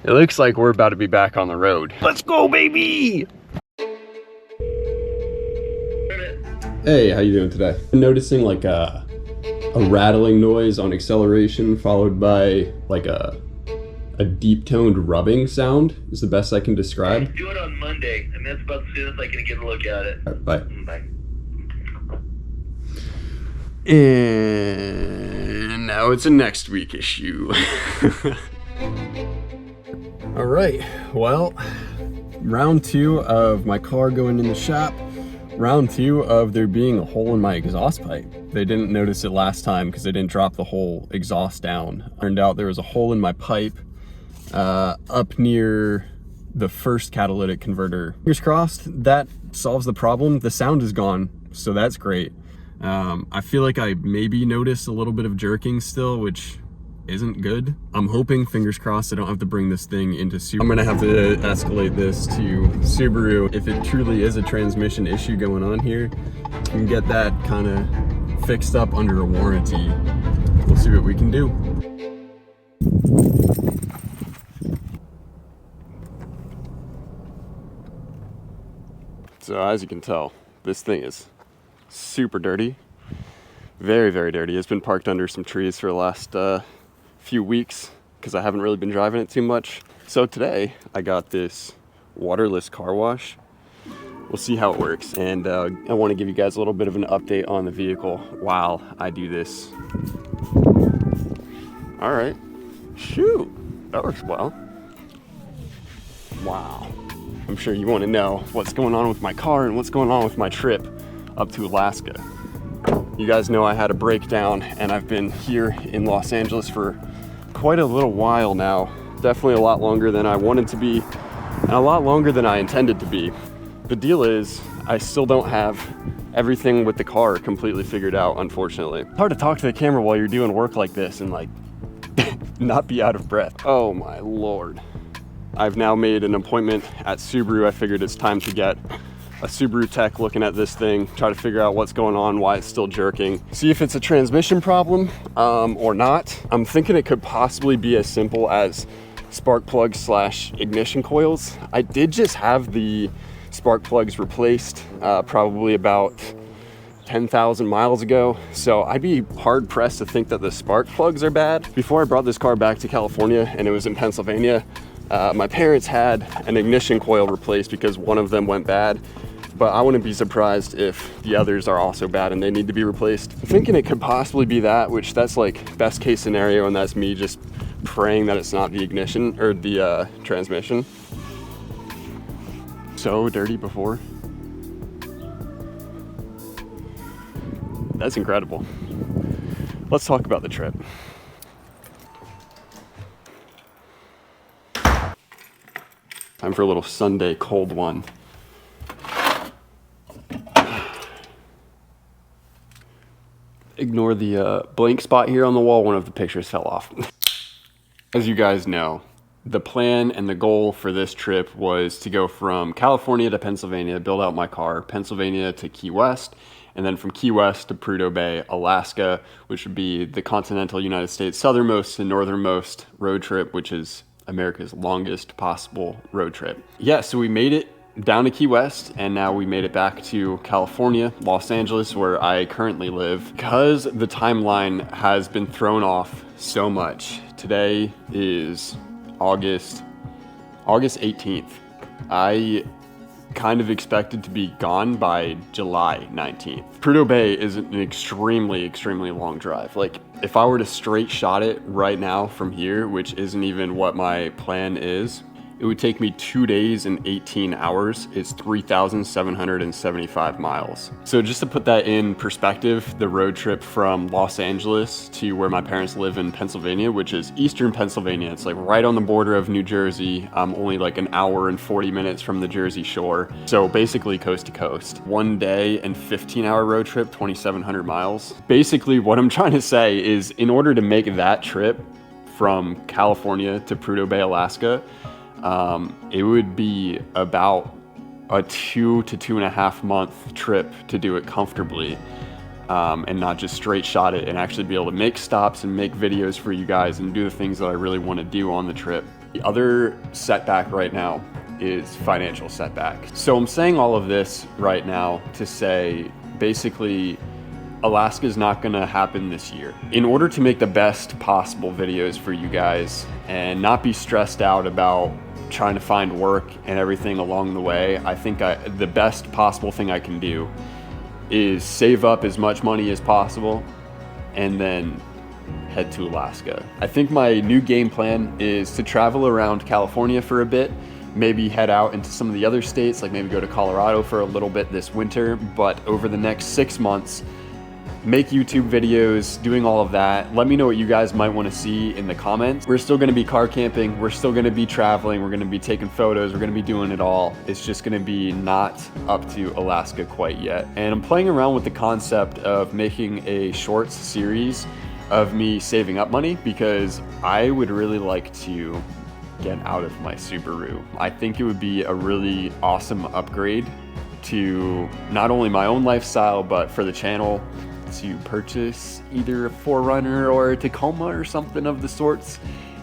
It looks like we're about to be back on the road. Let's go, baby! Hey, how you doing today? I'm noticing like a rattling noise on acceleration followed by like a deep toned rubbing sound is the best I can describe. Do it on Monday, and that's about the soonest I can get a look at it. Right, bye. Bye. And now it's a next week issue. All right, well, round 2 of my car going in the shop. Round 2 of there being a hole in my exhaust pipe. They didn't notice it last time because they didn't drop the whole exhaust down. Turned out there was a hole in my pipe up near the first catalytic converter. Fingers crossed that solves the problem. The sound is gone, so that's great. I feel like I maybe noticed a little bit of jerking still, which isn't good. I'm hoping, fingers crossed, I don't have to bring this thing into Subaru. I'm gonna have to escalate this to Subaru. If it truly is a transmission issue going on here, we can get that kind of fixed up under a warranty. We'll see what we can do. So as you can tell, this thing is super dirty. Very, very dirty. It's been parked under some trees for the last few weeks because I haven't really been driving it too much. So today I got this waterless car wash. We'll see how it works, and I want to give you guys a little bit of an update on the vehicle while I do this. All right, shoot, that works well. Wow, I'm sure you want to know what's going on with my car and what's going on with my trip up to Alaska. You guys know I had a breakdown and I've been here in Los Angeles for quite a little while now. Definitely a lot longer than I wanted to be and a lot longer than I intended to be. The deal is I still don't have everything with the car completely figured out, unfortunately. It's hard to talk to the camera while you're doing work like this and like not be out of breath. Oh my Lord. I've now made an appointment at Subaru. I figured it's time to get a Subaru tech looking at this thing, try to figure out what's going on, why it's still jerking, see if it's a transmission problem or not. I'm thinking it could possibly be as simple as spark plugs / ignition coils. I did just have the spark plugs replaced probably about 10,000 miles ago, so I'd be hard pressed to think that the spark plugs are bad. Before I brought this car back to California and it was in Pennsylvania, my parents had an ignition coil replaced because one of them went bad, but I wouldn't be surprised if the others are also bad and they need to be replaced. I'm thinking it could possibly be that, which that's like best case scenario, and that's me just praying that it's not the ignition or the transmission. So dirty before. That's incredible. Let's talk about the trip. Time for a little Sunday cold one. Ignore the blank spot here on the wall. One of the pictures fell off. As you guys know, the plan and the goal for this trip was to go from California to Pennsylvania, build out my car, Pennsylvania to Key West, and then from Key West to Prudhoe Bay, Alaska, which would be the continental United States southernmost and northernmost road trip, which is America's longest possible road trip. Yeah, so we made it down to Key West, and now we made it back to California, Los Angeles, where I currently live. Because the timeline has been thrown off so much, today is August 18th. I kind of expected to be gone by July 19th. Prudhoe Bay is an extremely long drive. Like, if I were to straight shot it right now from here, which isn't even what my plan is, it would take me 2 days and 18 hours. It's 3,775 miles. So just to put that in perspective, the road trip from Los Angeles to where my parents live in Pennsylvania, which is eastern Pennsylvania, it's like right on the border of New Jersey. I'm only like an hour and 40 minutes from the Jersey shore. So basically coast to coast. 1 day and 15-hour road trip, 2,700 miles. Basically what I'm trying to say is in order to make that trip from California to Prudhoe Bay, Alaska, it would be about a 2 to 2.5 month trip to do it comfortably, and not just straight shot it and actually be able to make stops and make videos for you guys and do the things that I really want to do on the trip. The other setback right now is financial setback. So I'm saying all of this right now to say, basically, Alaska is not gonna happen this year. In order to make the best possible videos for you guys and not be stressed out about trying to find work and everything along the way, I think the best possible thing I can do is save up as much money as possible and then head to Alaska. I think my new game plan is to travel around California for a bit, maybe head out into some of the other states, like maybe go to Colorado for a little bit this winter, but over the next 6 months, make YouTube videos, doing all of that. Let me know what you guys might want to see in the comments. We're still going to be car camping. We're still going to be traveling. We're going to be taking photos. We're going to be doing it all. It's just going to be not up to Alaska quite yet. And I'm playing around with the concept of making a shorts series of me saving up money because I would really like to get out of my Subaru. I think it would be a really awesome upgrade to not only my own lifestyle, but for the channel, to purchase either a 4Runner or a Tacoma or something of the sorts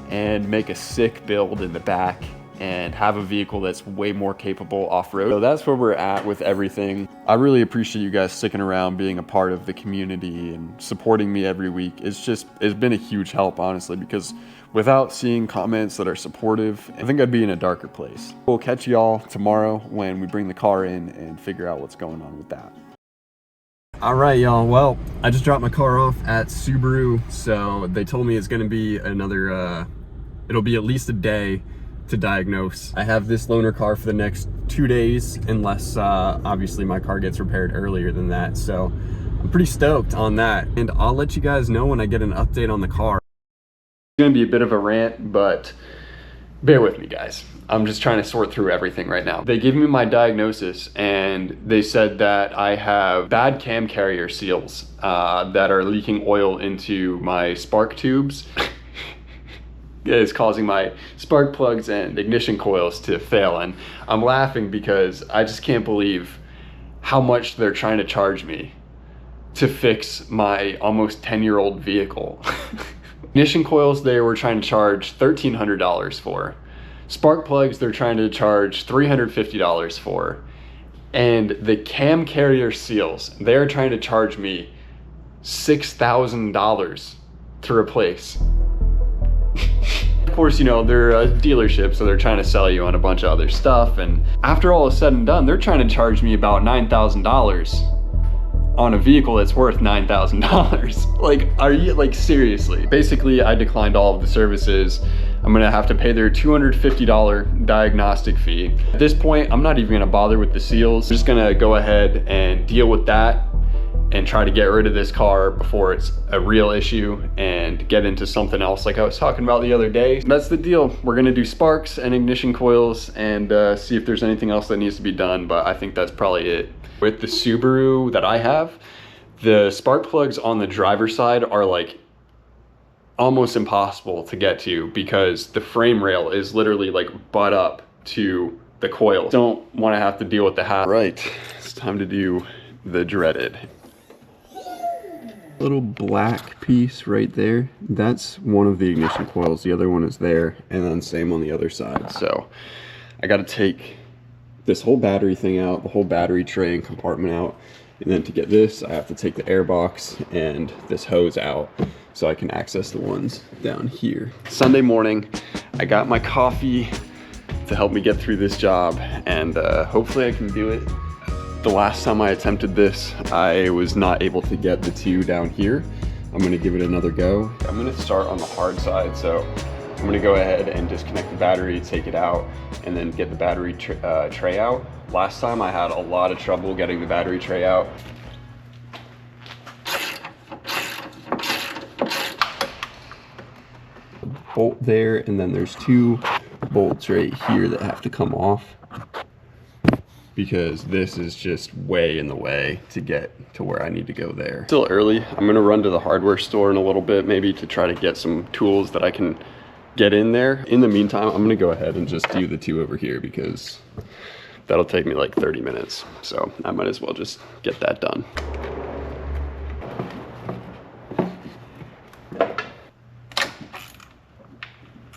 and make a sick build in the back and have a vehicle that's way more capable off-road. So that's where we're at with everything. I really appreciate you guys sticking around, being a part of the community and supporting me every week. It's been a huge help, honestly, because without seeing comments that are supportive, I think I'd be in a darker place. We'll catch y'all tomorrow when we bring the car in and figure out what's going on with that. All right, y'all. Well, I just dropped my car off at Subaru, so they told me it's gonna be another, it'll be at least a day to diagnose. I have this loaner car for the next 2 days, unless obviously my car gets repaired earlier than that. So I'm pretty stoked on that. And I'll let you guys know when I get an update on the car. It's gonna be a bit of a rant, but bear with me, guys. I'm just trying to sort through everything right now. They gave me my diagnosis and they said that I have bad cam carrier seals that are leaking oil into my spark tubes. It is causing my spark plugs and ignition coils to fail. And I'm laughing because I just can't believe how much they're trying to charge me to fix my almost 10-year-old vehicle. Ignition coils, they were trying to charge $1,300 for. Spark plugs, they're trying to charge $350 for. And the cam carrier seals, they're trying to charge me $6,000 to replace. Of course, you know, they're a dealership, so they're trying to sell you on a bunch of other stuff. And after all is said and done, they're trying to charge me about $9,000 on a vehicle that's worth $9,000. Like, are you, like, seriously? Basically, I declined all of the services. I'm gonna have to pay their $250 diagnostic fee. At this point, I'm not even gonna bother with the seals. I'm just gonna go ahead and deal with that and try to get rid of this car before it's a real issue and get into something else like I was talking about the other day. That's the deal. We're gonna do sparks and ignition coils and see if there's anything else that needs to be done, but I think that's probably it. With the Subaru that I have, the spark plugs on the driver's side are like almost impossible to get to because the frame rail is literally like butt up to the coil. Don't want to have to deal with the hassle. Right, it's time to do the dreaded. Little black piece right there, that's one of the ignition coils. The other one is there, and then same on the other side. So I got to take this whole battery thing out, the whole battery tray and compartment out, and then to get this I have to take the air box and this hose out so I can access the ones down here. Sunday morning, I got my coffee to help me get through this job, and hopefully I can do it. The last time I attempted this, I was not able to get the two down here. I'm gonna give it another go. I'm gonna start on the hard side, so I'm gonna go ahead and disconnect the battery, take it out, and then get the battery tray out. Last time I had a lot of trouble getting the battery tray out. Bolt there, and then there's two bolts right here that have to come off because this is just way in the way to get to where I need to go there. Still early. I'm gonna run to the hardware store in a little bit, maybe to try to get some tools that I can get in there. In the meantime, I'm gonna go ahead and just do the two over here because that'll take me like 30 minutes. So I might as well just get that done.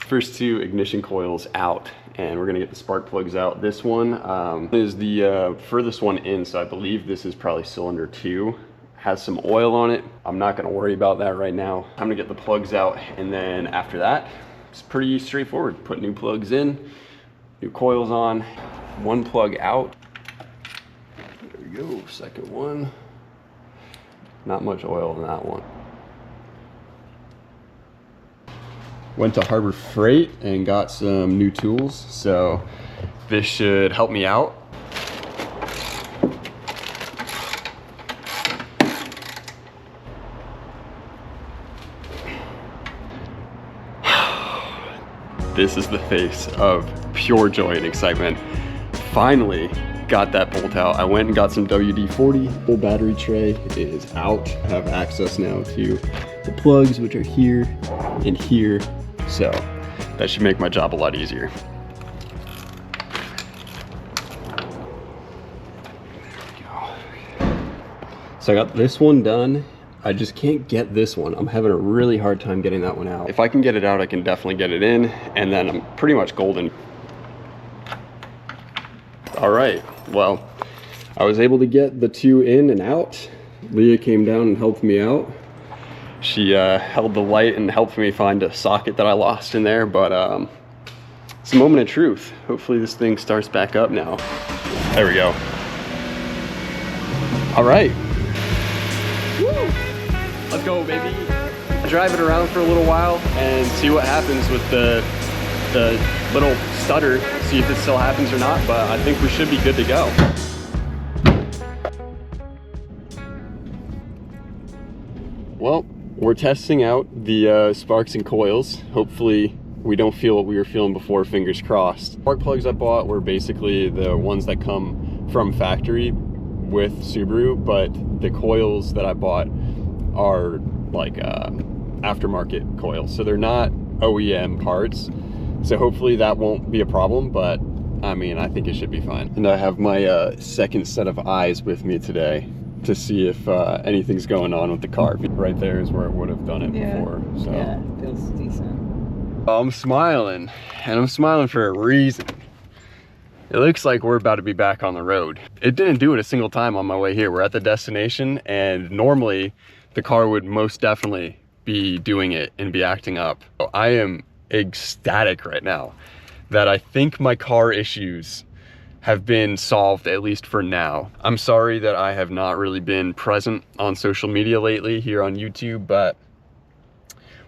First two ignition coils out, and we're gonna get the spark plugs out. This one is the furthest one in, so I believe this is probably cylinder 2. Has some oil on it. I'm not gonna worry about that right now. I'm gonna get the plugs out, and then after that, it's pretty straightforward. Put new plugs in, new coils on, one plug out. There we go, second one. Not much oil in that one. Went to Harbor Freight and got some new tools, so this should help me out. This is the face of pure joy and excitement. Finally got that bolt out. I went and got some WD-40. Full battery tray is out. I have access now to the plugs, which are here and here. So that should make my job a lot easier. There we go. So I got this one done. I just can't get this one. I'm having a really hard time getting that one out. If I can get it out, I can definitely get it in, and then I'm pretty much golden. All right, well, I was able to get the two in and out. Leah came down and helped me out. She held the light and helped me find a socket that I lost in there, but it's a moment of truth. Hopefully this thing starts back up now. There we go. All right. Woo! Let's go, baby. Drive it around for a little while and see what happens with the little stutter, see if it still happens or not, but I think we should be good to go. Well, we're testing out the sparks and coils. Hopefully we don't feel what we were feeling before, fingers crossed. Spark plugs I bought were basically the ones that come from factory with Subaru, but the coils that I bought are like aftermarket coils, so they're not OEM parts. So hopefully that won't be a problem, but I mean, I think it should be fine. And I have my second set of eyes with me today to see if anything's going on with the car. Right there is where it would have done it before. So. Yeah, it feels decent. I'm smiling, and I'm smiling for a reason. It looks like we're about to be back on the road. It didn't do it a single time on my way here. We're at the destination, and normally the car would most definitely be doing it and be acting up. So I am ecstatic right now that I think my car issues have been solved, at least for now. I'm sorry that I have not really been present on social media lately here on YouTube, but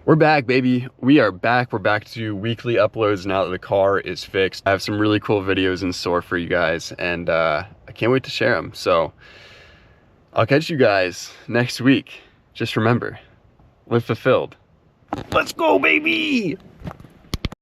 we're back, baby. We are back. We're back to weekly uploads now that the car is fixed. I have some really cool videos in store for you guys, and I can't wait to share them. So I'll catch you guys next week. Just remember, live fulfilled. Let's go, baby!